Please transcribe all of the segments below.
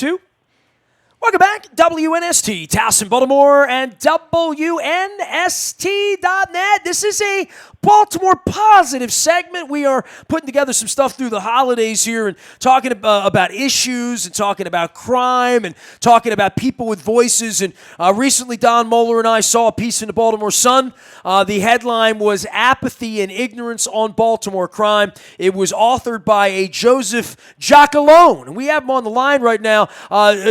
2. Welcome back, WNST, Towson, Baltimore, and WNST.net. This is a Baltimore positive segment. We are putting together some stuff through the holidays here and talking about issues and talking about crime and talking about people with voices. And recently, Don Moeller and I saw a piece in the Baltimore Sun. The headline was Apathy and Ignorance on Baltimore Crime. It was authored by a Joseph Giacalone. We have him on the line right now.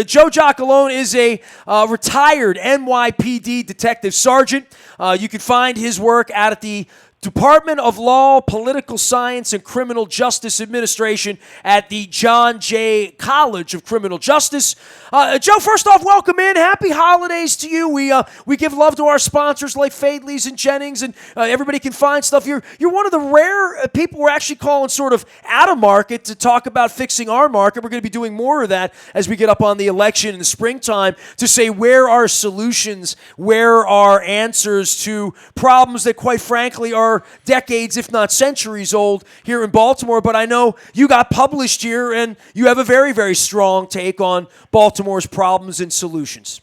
Joe Giacalone is a retired NYPD detective sergeant. You can find his work out at the Department of Law, Political Science, and Criminal Justice Administration at the John Jay College of Criminal Justice. Joe, first off, welcome in. Happy holidays to you. We give love to our sponsors like Fadley's and Jennings, and everybody can find stuff. You're one of the rare people we're actually calling sort of out of market to talk about fixing our market. We're going to be doing more of that as we get up on the election in the springtime to say where are solutions, where are answers to problems that, quite frankly, are decades, if not centuries old here in Baltimore. But I know you got published here, and you have a very, very strong take on Baltimore's problems and solutions.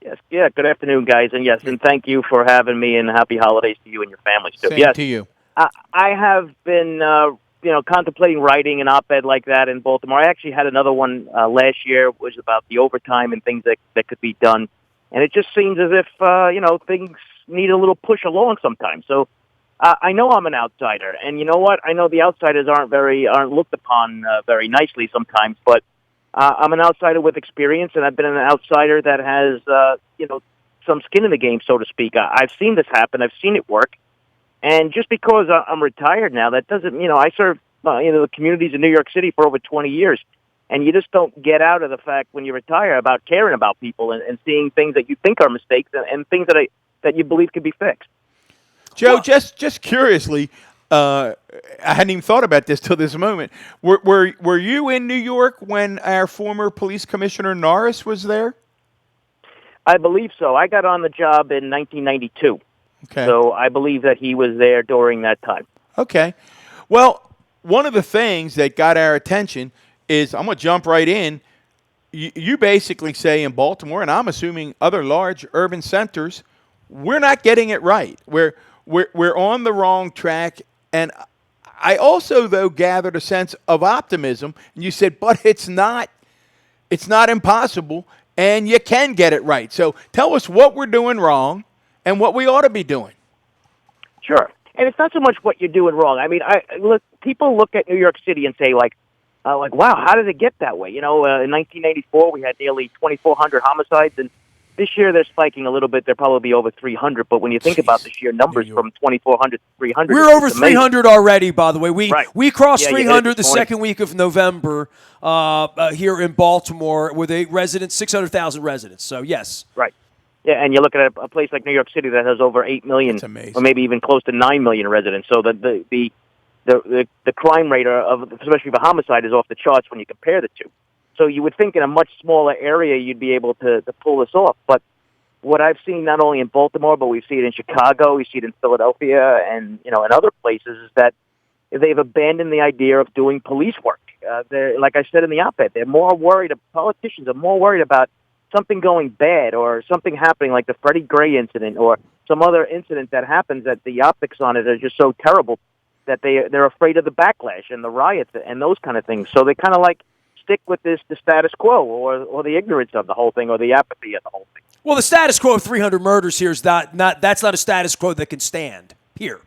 Yes, yeah, good afternoon, guys. And yes, and thank you for having me, and happy holidays to you and your families, too. Same to you. I have been, contemplating writing an op-ed like that in Baltimore. I actually had another one last year, which was about the overtime and things that could be done. And it just seems as if, things need a little push along sometimes. So I know I'm an outsider, and you know what? I know the outsiders aren't looked upon very nicely sometimes, but I'm an outsider with experience, and I've been an outsider that has, some skin in the game, so to speak. I've seen this happen. I've seen it work. And just because I'm retired now, that doesn't, I served, the communities in New York City for over 20 years. And you just don't get out of the fact when you retire about caring about people and seeing things that you think are mistakes and things that you believe can be fixed. Joe, just curiously, I hadn't even thought about this till this moment. Were you in New York when our former police commissioner Norris was there? I believe so. I got on the job in 1992. Okay. So I believe that he was there during that time. Okay. Well, one of the things that got our attention is, I'm going to jump right in. You basically say in Baltimore, and I'm assuming other large urban centers, we're not getting it right. We're on the wrong track. And I also, though, gathered a sense of optimism. And you said, but it's not impossible, and you can get it right. So tell us what we're doing wrong and what we ought to be doing. Sure. And it's not so much what you're doing wrong. I mean, people look at New York City and say, wow, how did it get that way? In 1984, we had nearly 2,400 homicides, and this year they're spiking a little bit. They'll probably be over 300. But when you think about the sheer numbers from 2,400 to 300, we're over 300 already. By the way, we crossed 300 the second week of November here in Baltimore with 600,000 residents. So yes, right. Yeah, and you look at a place like New York City that has over 8 million, or maybe even close to 9 million residents. So the crime rate of especially for homicide is off the charts when you compare the two. So you would think in a much smaller area you'd be able to pull this off. But what I've seen not only in Baltimore, but we see it in Chicago, we see it in Philadelphia, and in other places, is that they've abandoned the idea of doing police work. Like I said in the op-ed, politicians are more worried about something going bad or something happening like the Freddie Gray incident or some other incident that happens that the optics on it are just so terrible that they're afraid of the backlash and the riots and those kind of things. So they kind of stick with the status quo or the ignorance of the whole thing or the apathy of the whole thing. Well, the status quo of 300 murders here is that's not a status quo that can stand here.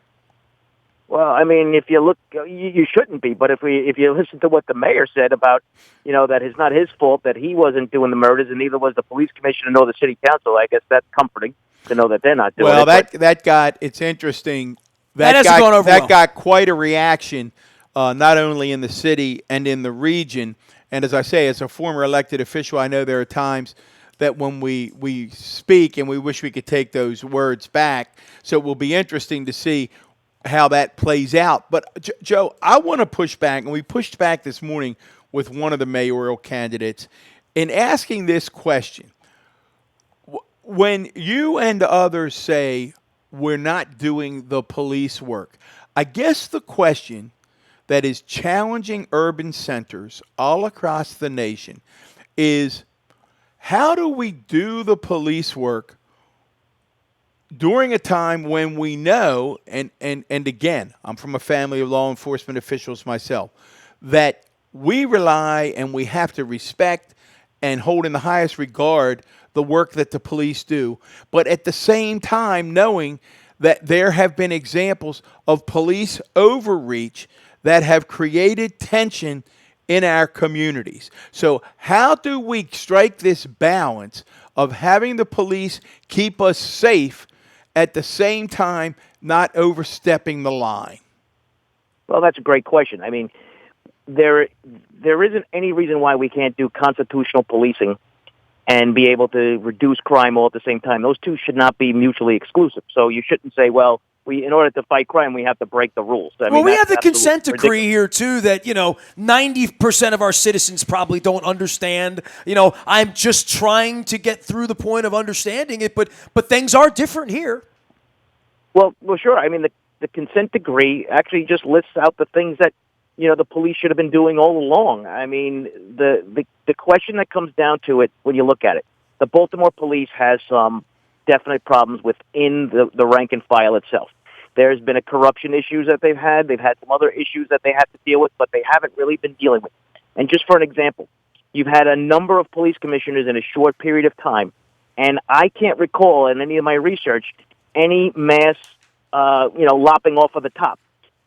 Well, I mean, if you look, you shouldn't be. But if you listen to what the mayor said about, that it's not his fault that he wasn't doing the murders, and neither was the police commissioner nor the city council, I guess that's comforting to know that they're not doing it. Well, that got, it's interesting. That got quite a reaction, not only in the city and in the region. And as I say, as a former elected official, I know there are times that when we speak and we wish we could take those words back. So it will be interesting to see how that plays out. But, Joe, I want to push back, and we pushed back this morning with one of the mayoral candidates in asking this question. When you and others say we're not doing the police work, I guess the question that is challenging urban centers all across the nation, is how do we do the police work during a time when we know, and again, I'm from a family of law enforcement officials myself, that we rely and we have to respect and hold in the highest regard the work that the police do, but at the same time knowing that there have been examples of police overreach that have created tension in our communities. So how do we strike this balance of having the police keep us safe at the same time not overstepping the line? Well, that's a great question. I mean, there isn't any reason why we can't do constitutional policing and be able to reduce crime all at the same time. Those two should not be mutually exclusive. So you shouldn't say, well, in order to fight crime, we have to break the rules. I mean, we have the consent decree ridiculous. here, too, that, 90% of our citizens probably don't understand. I'm just trying to get through the point of understanding it, but things are different here. Well, sure. I mean, the consent decree actually just lists out the things that, the police should have been doing all along. I mean, the question that comes down to it when you look at it, the Baltimore police has some definite problems within the rank and file itself. There's been a corruption issues that they've had. They've had some other issues that they have to deal with, but they haven't really been dealing with. And just for an example, you've had a number of police commissioners in a short period of time, and I can't recall in any of my research any mass, lopping off of the top.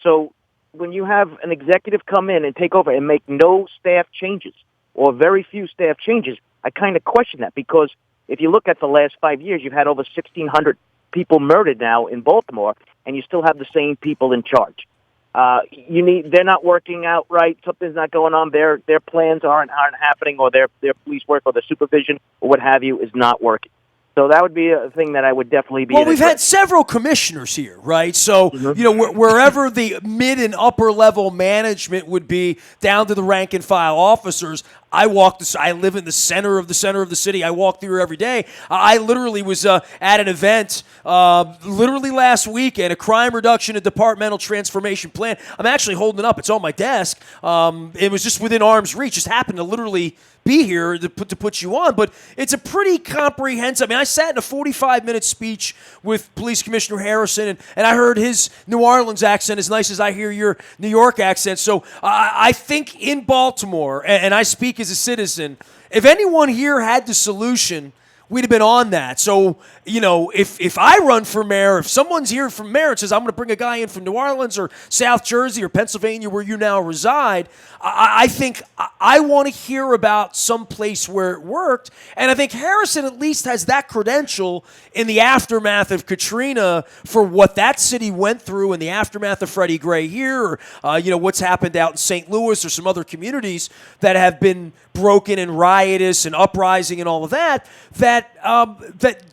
So when you have an executive come in and take over and make no staff changes or very few staff changes, I kind of question that, because if you look at the last 5 years, you've had over 1,600 people murdered now in Baltimore, and you still have the same people in charge. They're not working out right. Something's not going on. Their plans aren't happening, or their police work or their supervision or what have you is not working. So that would be a thing that I would definitely be. Well, we've had several commissioners here, right? So, wherever the mid and upper level management would be, down to the rank and file officers, I live in the center of the city. I walk through every day. I literally was at an event literally last weekend, a crime reduction and departmental transformation plan. I'm actually holding it up. It's on my desk. It was just within arm's reach. Just happened to literally be here to put you on. But it's a pretty comprehensive. I mean, I sat in a 45-minute speech with Police Commissioner Harrison, and I heard his New Orleans accent as nice as I hear your New York accent. So I think in Baltimore, and I speak as a citizen, if anyone here had the solution, we'd have been on that. So, if I run for mayor, if someone's here from mayor and says, I'm going to bring a guy in from New Orleans or South Jersey or Pennsylvania where you now reside, I think I want to hear about some place where it worked. And I think Harrison at least has that credential in the aftermath of Katrina for what that city went through, in the aftermath of Freddie Gray here, or, what's happened out in St. Louis or some other communities that have been broken and riotous and uprising and all of that, that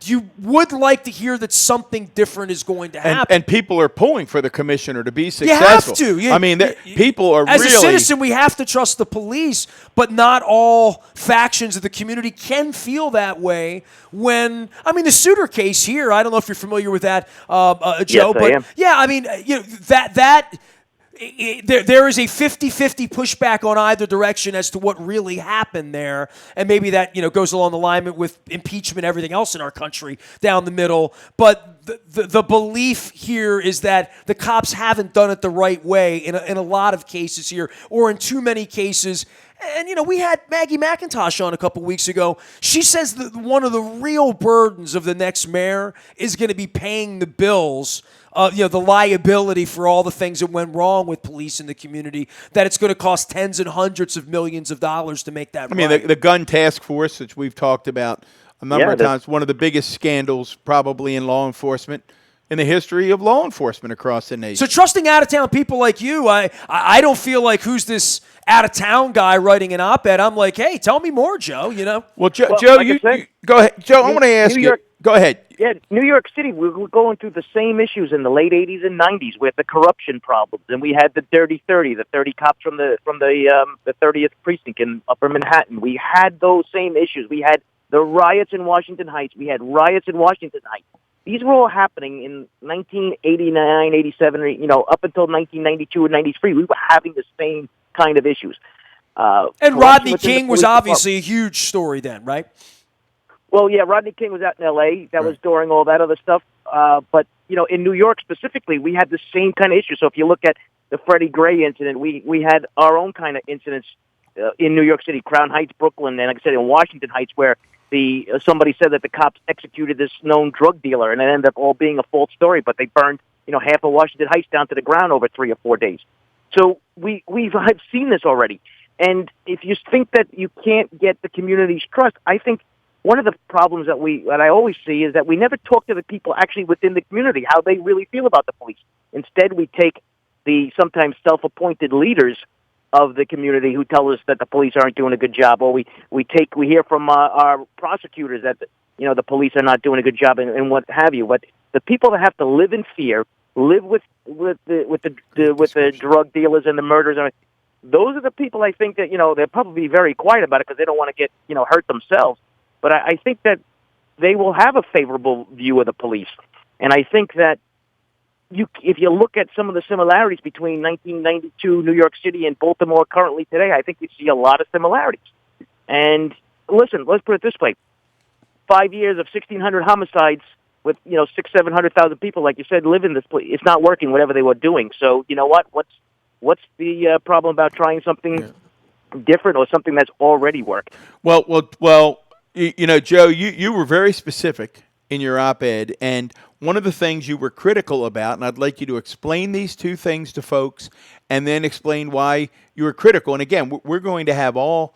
you would like to hear that something different is going to happen. And people are pulling for the commissioner to be successful. You have to. People are as really... a citizen, we have to trust the police, but not all factions of the community can feel that way when, the Souter case here, I don't know if you're familiar with that, Joe, yes, but I am. yeah, there is a 50-50 pushback on either direction as to what really happened there, and maybe that goes along the alignment with impeachment, everything else in our country down the middle. But the belief here is that the cops haven't done it the right way in a lot of cases here, or in too many cases. And, we had Maggie McIntosh on a couple weeks ago. She says that one of the real burdens of the next mayor is going to be paying the bills, the liability for all the things that went wrong with police in the community, that it's going to cost tens and hundreds of millions of dollars to make that right. The gun task force, which we've talked about a number of times, one of the biggest scandals probably in law enforcement, in the history of law enforcement across the nation. So trusting out-of-town people like you, I don't feel like who's this out-of-town guy writing an op-ed. I'm like, hey, tell me more, Joe, Well, Joe, like you go ahead. Joe, I want to ask you. Go ahead. Yeah, New York City, we were going through the same issues in the late 80s and 90s with the corruption problems. And we had the Dirty 30, the 30 cops from the 30th precinct in Upper Manhattan. We had those same issues. We had the riots in Washington Heights. We had riots in Washington Heights. These were all happening in 1989, 87, up until 1992 and 93. We were having the same kind of issues. And corruption Rodney within the King was police obviously a huge story then, right? Well, yeah, Rodney King was out in L.A. That was during all that other stuff. But, in New York specifically, we had the same kind of issue. So if you look at the Freddie Gray incident, we had our own kind of incidents in New York City, Crown Heights, Brooklyn, and like I said, in Washington Heights, where somebody said that the cops executed this known drug dealer, and it ended up all being a false story, but they burned, half of Washington Heights down to the ground over 3 or 4 days. So we've seen this already. And if you think that you can't get the community's trust, I think one of the problems that I always see is that we never talk to the people actually within the community, how they really feel about the police. Instead, we take the sometimes self-appointed leaders of the community who tell us that the police aren't doing a good job, or we hear from our prosecutors that the police are not doing a good job and what have you. But the people that have to live in fear, live with the drug dealers and the murders, those are the people I think that they'll probably be very quiet about it because they don't want to get hurt themselves. But I think that they will have a favorable view of the police. And I think that if you look at some of the similarities between 1992 New York City and Baltimore currently today, I think you see a lot of similarities. And listen, let's put it this way. 5 years of 1,600 homicides with, 700,000 people, like you said, live in this place. It's not working, whatever they were doing. So you know what? What's the problem about trying something different or something that's already worked? Well, Joe, you were very specific in your op-ed, and one of the things you were critical about, and I'd like you to explain these two things to folks and then explain why you were critical. And again, we're going to have all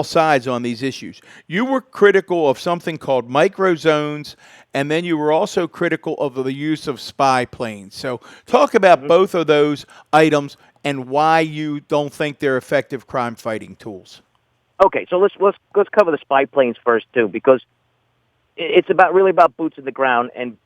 sides on these issues. You were critical of something called microzones, and then you were also critical of the use of spy planes. So talk about both of those items and why you don't think they're effective crime-fighting tools. Okay, so let's cover the spy planes first too, because it's really about boots in the ground and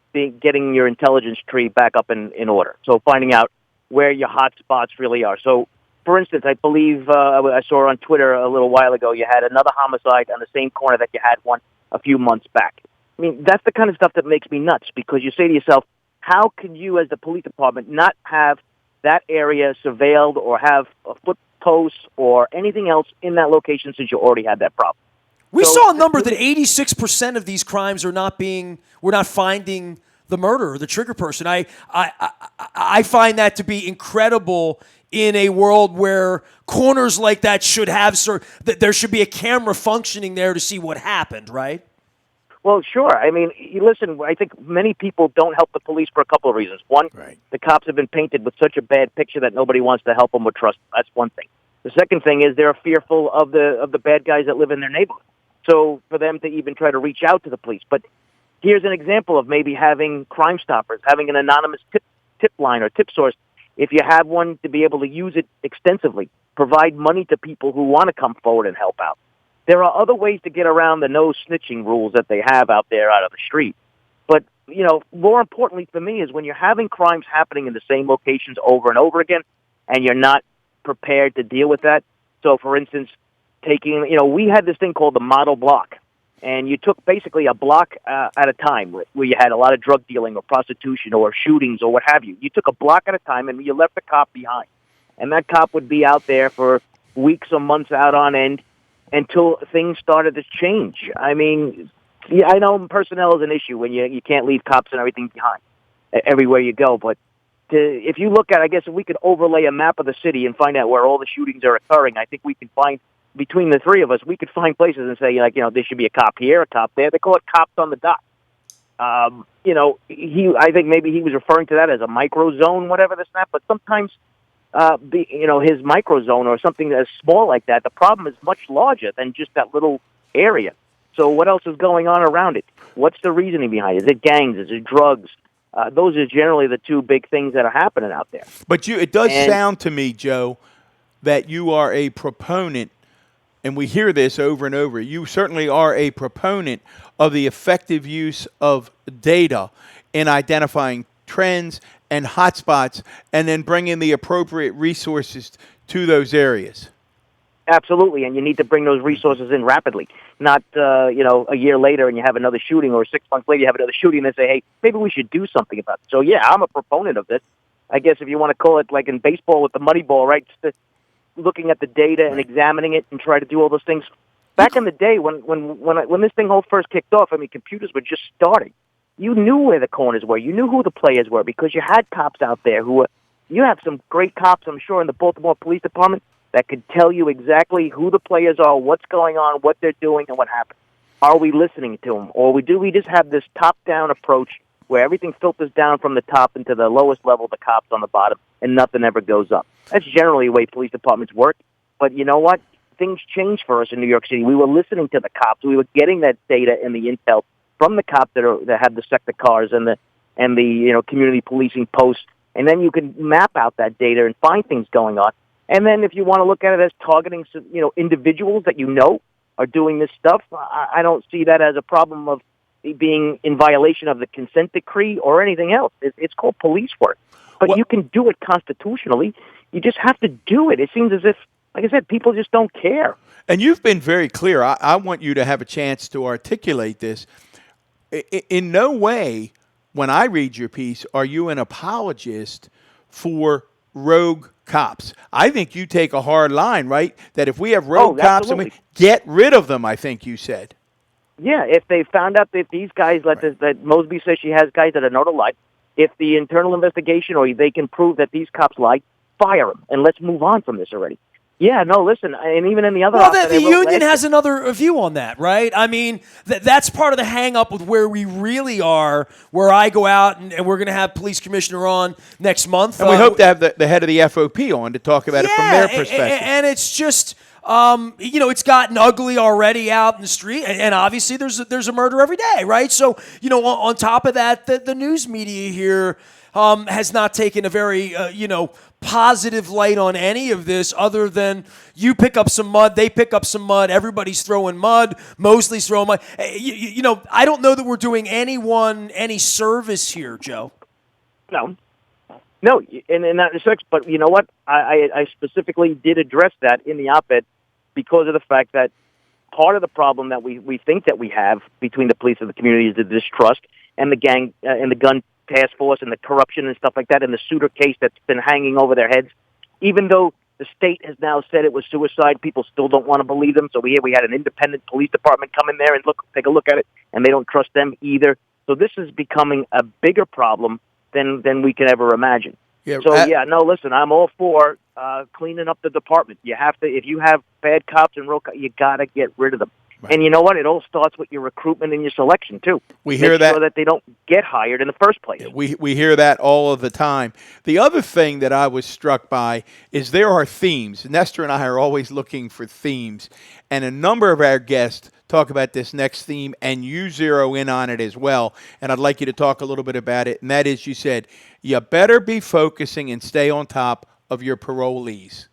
getting your intelligence tree back up in order. So finding out where your hot spots really are. So, for instance, I believe I saw on Twitter a little while ago you had another homicide on the same corner that you had one a few months back. I mean, that's the kind of stuff that makes me nuts, because you say to yourself, how can you as the police department not have that area surveilled or have a foot posts or anything else in that location since you already had that problem? We saw a number that 86% of these crimes we're not finding the murderer, the trigger person. I find that to be incredible in a world where corners like that should have that there should be a camera functioning there to see what happened, right? Well, sure. I mean, listen, I think many people don't help the police for a couple of reasons. One, the cops have been painted with such a bad picture that nobody wants to help them or trust them. That's one thing. The second thing is they're fearful of the bad guys that live in their neighborhood. So for them to even try to reach out to the police. But here's an example of maybe having Crime Stoppers, having an anonymous tip line or tip source. If you have one, to be able to use it extensively, provide money to people who want to come forward and help out. There are other ways to get around the no snitching rules that they have out there out of the street. But, more importantly for me is when you're having crimes happening in the same locations over and over again and you're not prepared to deal with that. So, for instance, we had this thing called the model block. And you took basically a block at a time where you had a lot of drug dealing or prostitution or shootings or what have you. You took a block at a time and you left the cop behind. And that cop would be out there for weeks or months out on end until things started to change. I mean, I know personnel is an issue when you can't leave cops and everything behind everywhere you go. But if you look at, I guess if we could overlay a map of the city and find out where all the shootings are occurring, I think we can find, between the three of us, we could find places and say, there should be a cop here, a cop there. They call it cops on the dot. I think maybe he was referring to that as a micro zone, whatever this that. But sometimes, his micro zone or something as small like that, the problem is much larger than just that little area. So what else is going on around it? What's the reasoning behind it? Is it gangs? Is it drugs? Those are generally the two big things that are happening out there. But it does sound to me, Joe, that you are a proponent, and we hear this over and over, you certainly are a proponent of the effective use of data in identifying trends and hotspots and then bringing the appropriate resources to those areas. Absolutely, and you need to bring those resources in rapidly. Not, a year later and you have another shooting, or 6 months later you have another shooting and say, hey, maybe we should do something about it. So, yeah, I'm a proponent of this. I guess if you want to call it like in baseball with the money ball, right? looking at the data and examining it and try to do all those things. Back in the day when this thing all first kicked off, I mean, computers were just starting. You knew where the corners were. You knew who the players were because you had cops out there who were. You have some great cops, I'm sure, in the Baltimore Police Department that could tell you exactly who the players are, what's going on, what they're doing, and what happened. Are we listening to them, or do we just have this top-down approach where everything filters down from the top into the lowest level, the cops on the bottom, and nothing ever goes up? That's generally the way police departments work. But you know what? Things changed for us in New York City. We were listening to the cops. We were getting that data and the intel from the cops that have the sector cars and the community policing posts. And then you can map out that data and find things going on. And then if you want to look at it as targeting, individuals that are doing this stuff, I don't see that as a problem of being in violation of the consent decree or anything else. It's called police work. But you can do it constitutionally. You just have to do it. It seems as if, like I said, people just don't care. And you've been very clear. I want you to have a chance to articulate this. In no way, when I read your piece, are you an apologist for rogue cops. I think you take a hard line, right? That if we have rogue cops, and we get rid of them, I think you said. Yeah, if they found out that these guys, that Mosby says she has guys that are known to lie, if the internal investigation or they can prove that these cops lied, fire them, and let's move on from this already. Yeah, no, listen, and even in the other... Well, the union has another view on that, right? I mean, that's part of the hang-up with where we really are, where I go out, and we're going to have police commissioner on next month. And we hope to have the head of the FOP on to talk about it from their perspective. And it's just... it's gotten ugly already out in the street, and obviously there's a murder every day, right? So, on top of that, the news media here has not taken a very, positive light on any of this other than you pick up some mud, they pick up some mud, everybody's throwing mud, Mosley's throwing mud. I don't know that we're doing anyone any service here, Joe. No, in that respect, but you know what? I specifically did address that in the op-ed because of the fact that part of the problem that we think that we have between the police and the community is the distrust and the gang and the gun task force and the corruption and stuff like that, and the Souter case that's been hanging over their heads. Even though the state has now said it was suicide, people still don't want to believe them. So we had an independent police department come in there and take a look at it, and they don't trust them either. So this is becoming a bigger problem than we can ever imagine. Yeah, listen, I'm all for cleaning up the department. You have to, if you have bad cops and you got to get rid of them. Right. And you know what? It all starts with your recruitment and your selection, too. We hear that. Make sure that they don't get hired in the first place. We hear that all of the time. The other thing that I was struck by is there are themes. Nestor and I are always looking for themes. And a number of our guests talk about this next theme, and you zero in on it as well. And I'd like you to talk a little bit about it. And that is, you said, you better be focusing and stay on top of your parolees.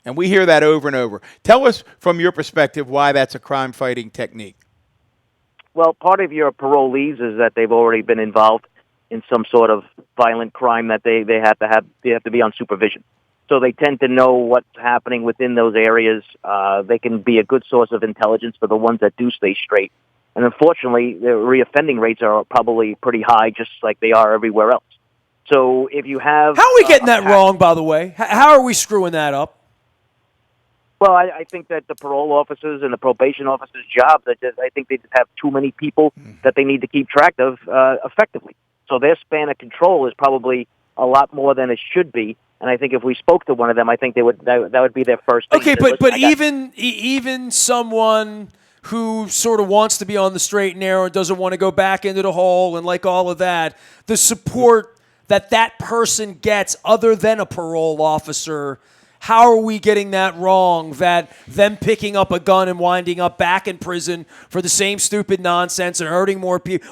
And we hear that over and over. Tell us, from your perspective, why that's a crime-fighting technique. Well, part of your parolees is that they've already been involved in some sort of violent crime that they have to be on supervision. So they tend to know what's happening within those areas. They can be a good source of intelligence for the ones that do stay straight. And unfortunately, the reoffending rates are probably pretty high, just like they are everywhere else. So if you have... How are we getting that wrong, by the way? How are we screwing that up? Well, I think that the parole officers and the probation officers' jobs, I think they just have too many people that they need to keep track of effectively. So their span of control is probably a lot more than it should be. And I think if we spoke to one of them, I think that would be their first thing. Okay, but even someone who sort of wants to be on the straight and narrow and doesn't want to go back into the hole and like all of that, the support that person gets other than a parole officer, how are we getting that wrong, that them picking up a gun and winding up back in prison for the same stupid nonsense and hurting more people?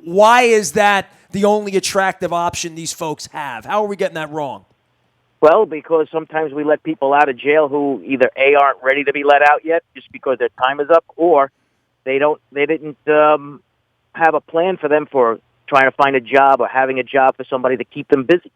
Why is that the only attractive option these folks have? How are we getting that wrong? Well, because sometimes we let people out of jail who either A, aren't ready to be let out yet just because their time is up, or they didn't have a plan for them for trying to find a job or having a job for somebody to keep them busy.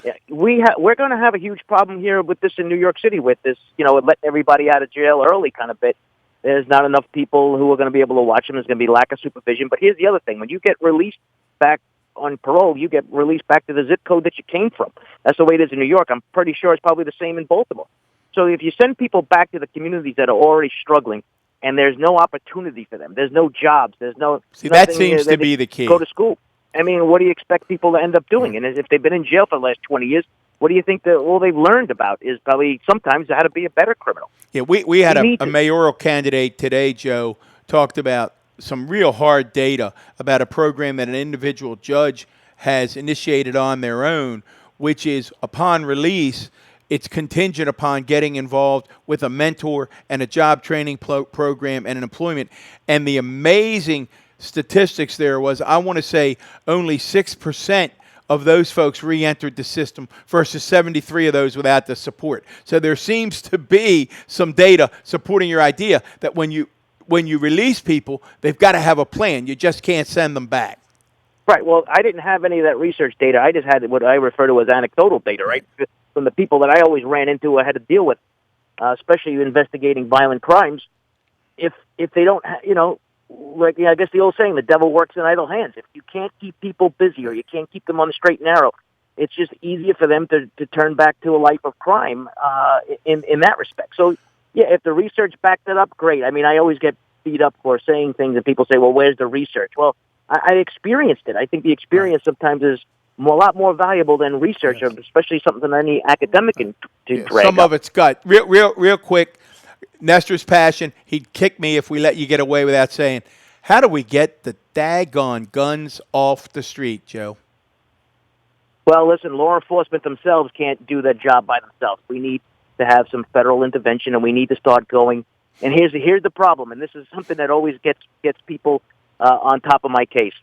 Yeah, we're going to have a huge problem here with this in New York City with this, letting everybody out of jail early kind of bit. There's not enough people who are going to be able to watch them. There's going to be lack of supervision. But here's the other thing. When you get released back on parole, you get released back to the zip code that you came from. That's the way it is in New York. I'm pretty sure it's probably the same in Baltimore. So if you send people back to the communities that are already struggling, and there's no opportunity for them, there's no jobs, there's no that seems to be the key. Go to school. I mean, what do you expect people to end up doing? And if they've been in jail for the last 20 years, what do you think that all they've learned about is probably sometimes how to be a better criminal? Yeah, we had a mayoral candidate today, Joe, talked about some real hard data about a program that an individual judge has initiated on their own, which is upon release, it's contingent upon getting involved with a mentor and a job training program and an employment. And the amazing statistics there was, I want to say, only 6% of those folks re-entered the system versus 73 of those without the support. So there seems to be some data supporting your idea that when you release people, they've got to have a plan. You just can't send them back. Right. Well, I didn't have any of that research data. I just had what I refer to as anecdotal data, right? From the people that I always ran into, I had to deal with, especially investigating violent crimes. If they don't, I guess the old saying, the devil works in idle hands. If you can't keep people busy or you can't keep them on the straight and narrow, it's just easier for them to turn back to a life of crime in that respect. So, yeah, if the research backed it up, great. I mean, I always get beat up for saying things, and people say, well, where's the research? Well, I experienced it. I think the experience sometimes is a lot more valuable than research, especially something that any academic can drag Some up. of it's gut. Real quick, Nestor's passion, he'd kick me if we let you get away without saying, how do we get the daggone guns off the street, Joe? Well, listen, law enforcement themselves can't do that job by themselves. We need to have some federal intervention, and we need to start going. And here's the problem, and this is something that always gets people on top of my case.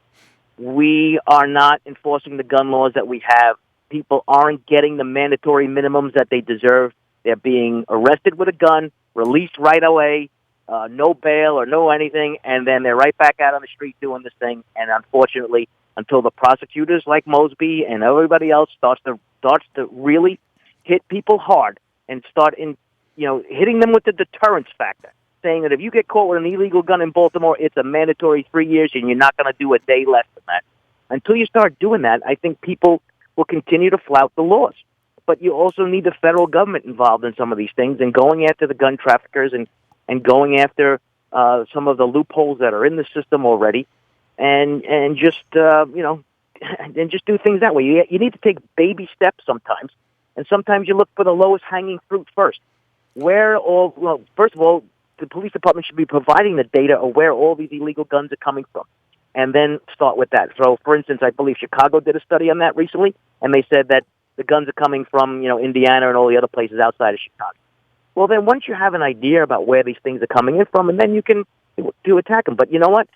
We are not enforcing the gun laws that we have. People aren't getting the mandatory minimums that they deserve. They're being arrested with a gun, released right away, no bail or no anything, and then they're right back out on the street doing this thing. And unfortunately, until the prosecutors like Mosby and everybody else starts to really hit people hard and start hitting them with the deterrence factor, saying that if you get caught with an illegal gun in Baltimore, it's a mandatory 3 years and you're not going to do a day less than that. Until you start doing that, I think people will continue to flout the laws. But you also need the federal government involved in some of these things and going after the gun traffickers and going after some of the loopholes that are in the system already, and just and just do things that way. You need to take baby steps sometimes, and sometimes you look for the lowest hanging fruit first. First of all, the police department should be providing the data of where all these illegal guns are coming from, and then start with that. So, for instance, I believe Chicago did a study on that recently, and they said that the guns are coming from, Indiana and all the other places outside of Chicago. Well, then once you have an idea about where these things are coming in from, and then you can attack them. But you know what?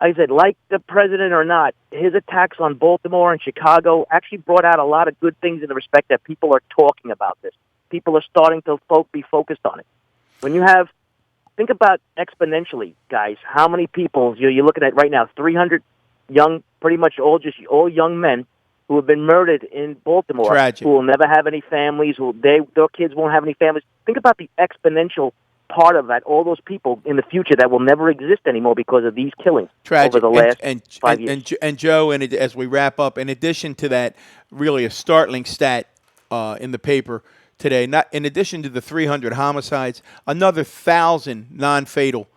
I said, like the president or not, his attacks on Baltimore and Chicago actually brought out a lot of good things in the respect that people are talking about this. People are starting to be focused on it. When you think about exponentially, guys, how many people you're looking at right now, 300 young, pretty much all young men who have been murdered in Baltimore, Tragic. Who will never have any families, their kids won't have any families. Think about the exponential part of that, all those people in the future that will never exist anymore because of these killings over the last 5 years. And Joe, as we wrap up, in addition to that, really a startling stat in the paper today, in addition to the 300 homicides, another 1,000 non-fatal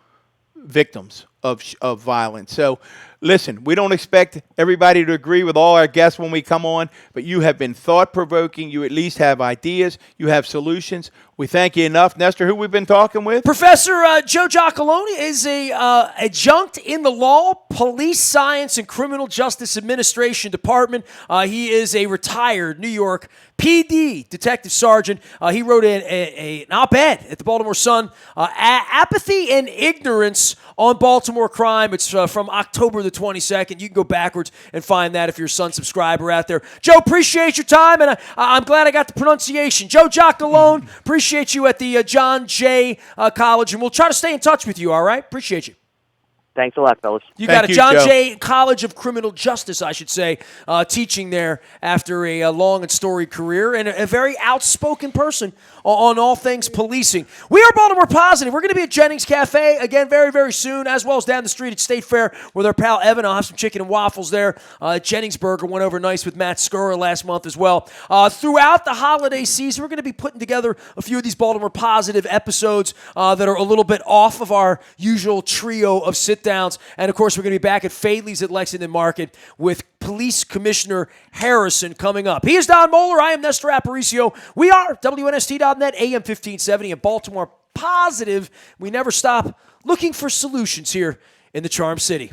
victims of violence. So, listen, we don't expect everybody to agree with all our guests when we come on, but you have been thought-provoking. You at least have ideas. You have solutions. We thank you enough. Nestor, who we've been talking with? Professor Joe Giacalone is a adjunct in the Law, Police Science, and Criminal Justice Administration Department. He is a retired New York PD detective sergeant. He wrote an op-ed at the Baltimore Sun, Apathy and Ignorance on Baltimore Crime. It's from October the 22nd. You can go backwards and find that if you're a Sun subscriber out there. Joe, appreciate your time, and I'm glad I got the pronunciation. Joe Giacalone, appreciate you at the John Jay College, and we'll try to stay in touch with you, all right? Appreciate you. Thanks a lot, fellas. You Thank got it. you, John Joe. Jay College of Criminal Justice, I should say, teaching there after a long and storied career, and a very outspoken person on all things policing. We are Baltimore Positive. We're going to be at Jennings Cafe again very, very soon, as well as down the street at State Fair with our pal Evan. I'll have some chicken and waffles there. Jennings Burger went over nice with Matt Skura last month as well. Throughout the holiday season, we're going to be putting together a few of these Baltimore Positive episodes that are a little bit off of our usual trio of sit-downs. And, of course, we're going to be back at Fadley's at Lexington Market with Police Commissioner Harrison coming up. He is Don Moeller. I am Nestor Aparicio. We are WNST.net, AM 1570, and Baltimore Positive. We never stop looking for solutions here in the Charm City.